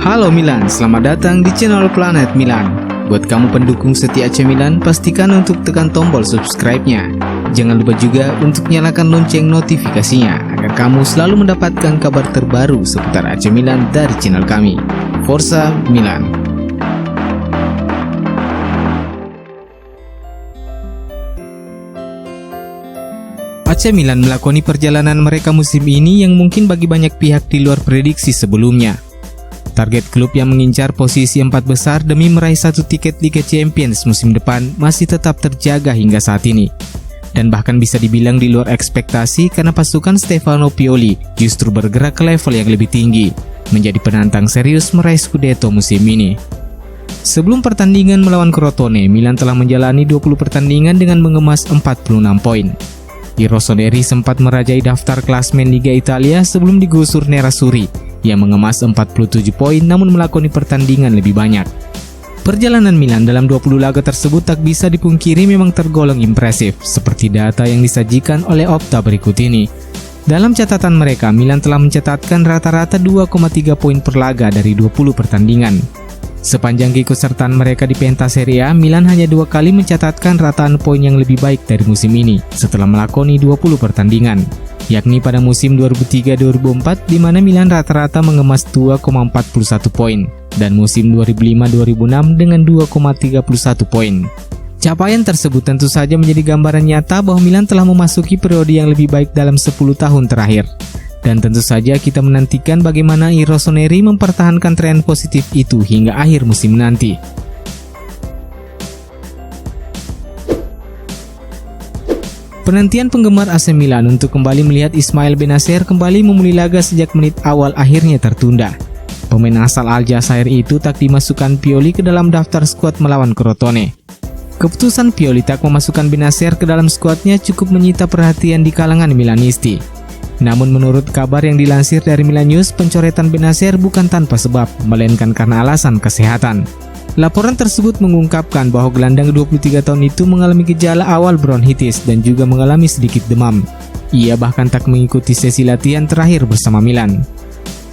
Halo Milan, selamat datang di channel Planet Milan. Buat kamu pendukung setia AC Milan, pastikan untuk tekan tombol subscribe-nya. Jangan lupa juga untuk nyalakan lonceng notifikasinya agar kamu selalu mendapatkan kabar terbaru seputar AC Milan dari channel kami. Forza Milan. AC Milan melakoni perjalanan mereka musim ini yang mungkin bagi banyak pihak di luar prediksi sebelumnya. Target klub yang mengincar posisi 4 besar demi meraih 1 tiket Liga Champions musim depan masih tetap terjaga hingga saat ini. Dan bahkan bisa dibilang di luar ekspektasi karena pasukan Stefano Pioli justru bergerak ke level yang lebih tinggi, menjadi penantang serius meraih Scudetto musim ini. Sebelum pertandingan melawan Crotone, Milan telah menjalani 20 pertandingan dengan mengemas 46 poin. I Rossoneri sempat merajai daftar klasmen Liga Italia sebelum digusur Nerazzurri yang mengemas 47 poin namun melakoni pertandingan lebih banyak. Perjalanan Milan dalam 20 laga tersebut tak bisa dipungkiri memang tergolong impresif, seperti data yang disajikan oleh Opta berikut ini. Dalam catatan mereka, Milan telah mencatatkan rata-rata 2,3 poin per laga dari 20 pertandingan. Sepanjang keikutsertaan mereka di Penta Serie A, Milan hanya 2 kali mencatatkan rataan poin yang lebih baik dari musim ini setelah melakoni 20 pertandingan, yakni pada musim 2003-2004 di mana Milan rata-rata mengemas 2,41 poin dan musim 2005-2006 dengan 2,31 poin. Capaian tersebut tentu saja menjadi gambaran nyata bahwa Milan telah memasuki periode yang lebih baik dalam 10 tahun terakhir. Dan tentu saja kita menantikan bagaimana I Rossoneri mempertahankan tren positif itu hingga akhir musim nanti. Penantian penggemar AC Milan untuk kembali melihat Ismail Bennacer kembali memulai laga sejak menit awal akhirnya tertunda. Pemain asal Aljazair itu tak dimasukkan Pioli ke dalam daftar skuad melawan Crotone. Keputusan Pioli tak memasukkan Bennacer ke dalam skuadnya cukup menyita perhatian di kalangan Milanisti. Namun menurut kabar yang dilansir dari Milan News, pencoretan Bennacer bukan tanpa sebab, melainkan karena alasan kesehatan. Laporan tersebut mengungkapkan bahwa gelandang 23 tahun itu mengalami gejala awal bronkitis dan juga mengalami sedikit demam. Ia bahkan tak mengikuti sesi latihan terakhir bersama Milan.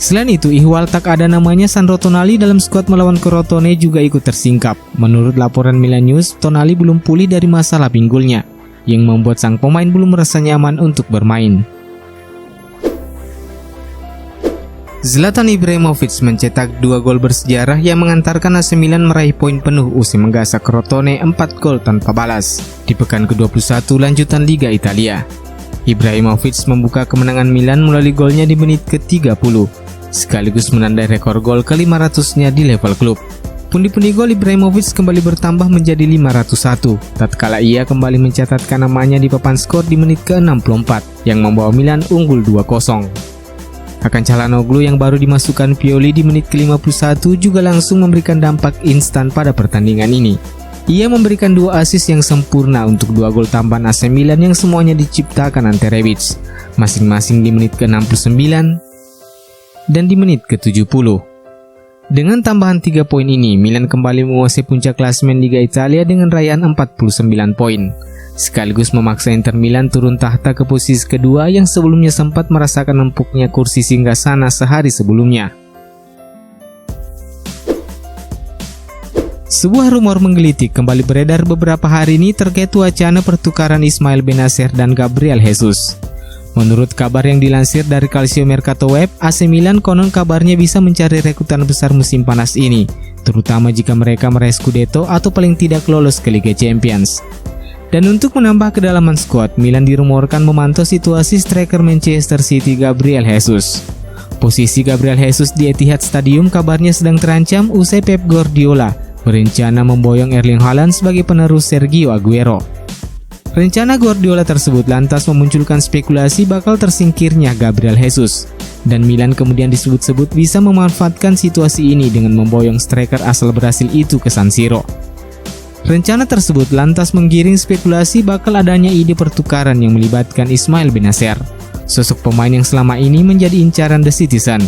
Selain itu, ihwal tak ada namanya Sandro Tonali dalam skuad melawan Crotone juga ikut tersingkap. Menurut laporan Milan News, Tonali belum pulih dari masalah pinggulnya, yang membuat sang pemain belum merasa nyaman untuk bermain. Zlatan Ibrahimovic mencetak 2 gol bersejarah yang mengantarkan AC Milan meraih poin penuh usai menggasak Crotone 4 gol tanpa balas di pekan ke-21 lanjutan Liga Italia. Ibrahimovic membuka kemenangan Milan melalui golnya di menit ke-30, sekaligus menandai rekor gol ke-500-nya di level klub. Pundi-pundi gol Ibrahimovic kembali bertambah menjadi 501, tatkala ia kembali mencatatkan namanya di papan skor di menit ke-64 yang membawa Milan unggul 2-0. Hakan Çalhanoğlu yang baru dimasukkan Pioli di menit ke-51 juga langsung memberikan dampak instan pada pertandingan ini. Ia memberikan 2 assist yang sempurna untuk 2 gol tambahan AC Milan yang semuanya diciptakan Ante Rebic, masing-masing di menit ke-69 dan di menit ke-70. Dengan tambahan 3 poin ini, Milan kembali menguasai puncak klasemen Liga Italia dengan raihan 49 poin. Sekaligus memaksa Inter Milan turun tahta ke posisi kedua yang sebelumnya sempat merasakan empuknya kursi singgasana sehari sebelumnya. Sebuah rumor menggelitik kembali beredar beberapa hari ini terkait wacana pertukaran Ismail Bennacer dan Gabriel Jesus. Menurut kabar yang dilansir dari Calcio Mercato Web, AC Milan konon kabarnya bisa mencari rekrutan besar musim panas ini, terutama jika mereka meraih Scudetto atau paling tidak lolos ke Liga Champions. Dan untuk menambah kedalaman skuad, Milan dirumorkan memantau situasi striker Manchester City Gabriel Jesus. Posisi Gabriel Jesus di Etihad Stadium kabarnya sedang terancam usai Pep Guardiola berencana memboyong Erling Haaland sebagai penerus Sergio Aguero. Rencana Guardiola tersebut lantas memunculkan spekulasi bakal tersingkirnya Gabriel Jesus, dan Milan kemudian disebut-sebut bisa memanfaatkan situasi ini dengan memboyong striker asal Brasil itu ke San Siro. Rencana tersebut lantas menggiring spekulasi bakal adanya ide pertukaran yang melibatkan Ismail Bennacer, sosok pemain yang selama ini menjadi incaran The Citizen.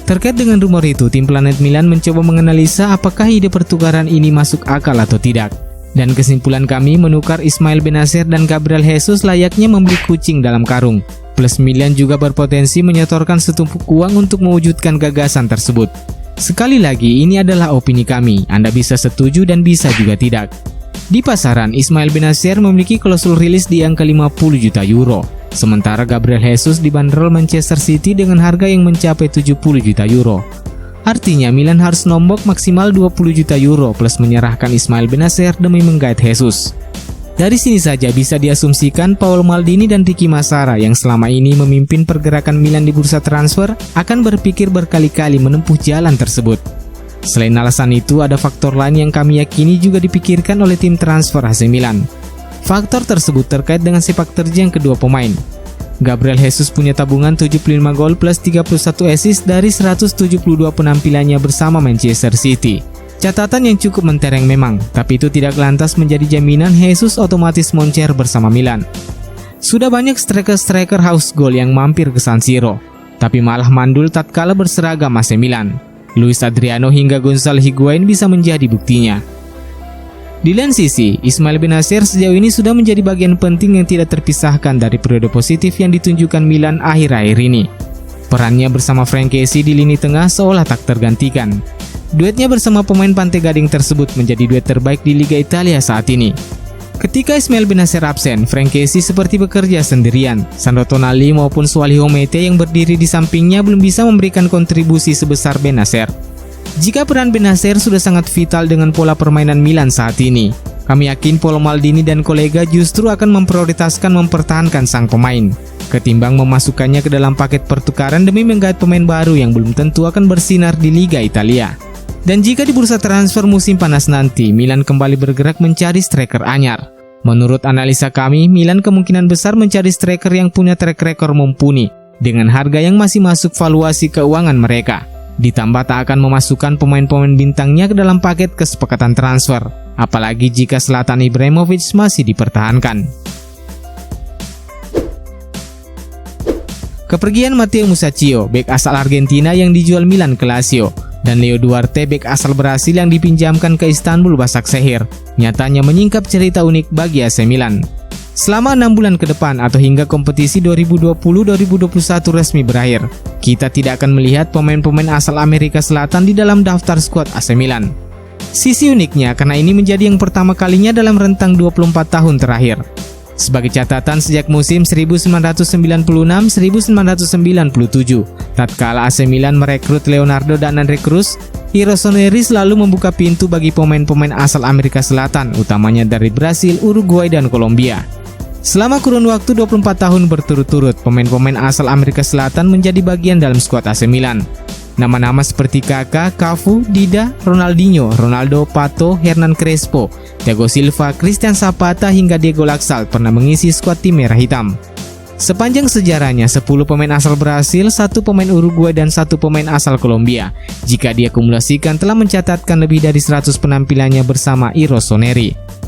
Terkait dengan rumor itu, tim Planet Milan mencoba menganalisa apakah ide pertukaran ini masuk akal atau tidak. Dan kesimpulan kami menukar Ismail Bennacer dan Gabriel Jesus layaknya membeli kucing dalam karung. Plus Milan juga berpotensi menyetorkan setumpuk uang untuk mewujudkan gagasan tersebut. Sekali lagi, ini adalah opini kami. Anda bisa setuju dan bisa juga tidak. Di pasaran, Ismail Bennacer memiliki klausul rilis di angka 50 juta euro. Sementara Gabriel Jesus dibanderol Manchester City dengan harga yang mencapai 70 juta euro. Artinya Milan harus nombok maksimal 20 juta euro plus menyerahkan Ismail Bennacer demi menggait Jesus. Dari sini saja bisa diasumsikan Paolo Maldini dan Ricky Massara yang selama ini memimpin pergerakan Milan di bursa transfer akan berpikir berkali-kali menempuh jalan tersebut. Selain alasan itu, ada faktor lain yang kami yakini juga dipikirkan oleh tim transfer AC Milan. Faktor tersebut terkait dengan sepak terjang kedua pemain. Gabriel Jesus punya tabungan 75 gol plus 31 assist dari 172 penampilannya bersama Manchester City. Catatan yang cukup mentereng memang, tapi itu tidak lantas menjadi jaminan Jesus otomatis moncer bersama Milan. Sudah banyak striker-striker house goal yang mampir ke San Siro, tapi malah mandul tatkala berseragam AC Milan. Luis Adriano hingga Gonzalo Higuain bisa menjadi buktinya. Di lain sisi, Ismail Bennacer sejauh ini sudah menjadi bagian penting yang tidak terpisahkan dari periode positif yang ditunjukkan Milan akhir-akhir ini. Perannya bersama Frank Kessie di lini tengah seolah tak tergantikan. Duetnya bersama pemain Pantai Gading tersebut menjadi duet terbaik di Liga Italia saat ini. Ketika Ismail Bennacer absen, Frank Kessie seperti bekerja sendirian. Sandro Tonali maupun Sualiho Mete yang berdiri di sampingnya belum bisa memberikan kontribusi sebesar Bennacer. Jika peran Bennacer sudah sangat vital dengan pola permainan Milan saat ini, kami yakin Paolo Maldini dan kolega justru akan memprioritaskan mempertahankan sang pemain, ketimbang memasukkannya ke dalam paket pertukaran demi menggait pemain baru yang belum tentu akan bersinar di Liga Italia. Dan jika di bursa transfer musim panas nanti, Milan kembali bergerak mencari striker anyar. Menurut analisa kami, Milan kemungkinan besar mencari striker yang punya track record mumpuni, dengan harga yang masih masuk valuasi keuangan mereka. Ditambah tak akan memasukkan pemain-pemain bintangnya ke dalam paket kesepakatan transfer, apalagi jika Zlatan Ibrahimovic masih dipertahankan. Kepergian Matteo Musacchio, bek asal Argentina yang dijual Milan ke Lazio, dan Leo Duarte, bek asal Brasil yang dipinjamkan ke Istanbul Başakşehir, nyatanya menyingkap cerita unik bagi AC Milan. Selama 6 bulan ke depan atau hingga kompetisi 2020-2021 resmi berakhir, kita tidak akan melihat pemain-pemain asal Amerika Selatan di dalam daftar skuad AC Milan. Sisi uniknya karena ini menjadi yang pertama kalinya dalam rentang 24 tahun terakhir. Sebagai catatan, sejak musim 1996-1997, tatkala AC Milan merekrut Leonardo dan Andre Cruz, Rossoneri selalu membuka pintu bagi pemain-pemain asal Amerika Selatan, utamanya dari Brasil, Uruguay, dan Kolombia. Selama kurun waktu 24 tahun berturut-turut, pemain-pemain asal Amerika Selatan menjadi bagian dalam skuad AC Milan. Nama-nama seperti Kaká, Cafu, Dida, Ronaldinho, Ronaldo, Pato, Hernan Crespo, Thiago Silva, Christian Zapata, hingga Diego Laxalt pernah mengisi skuad tim merah hitam. Sepanjang sejarahnya, 10 pemain asal Brasil, 1 pemain Uruguay, dan 1 pemain asal Kolombia. Jika diakumulasikan telah mencatatkan lebih dari 100 penampilannya bersama Rossoneri.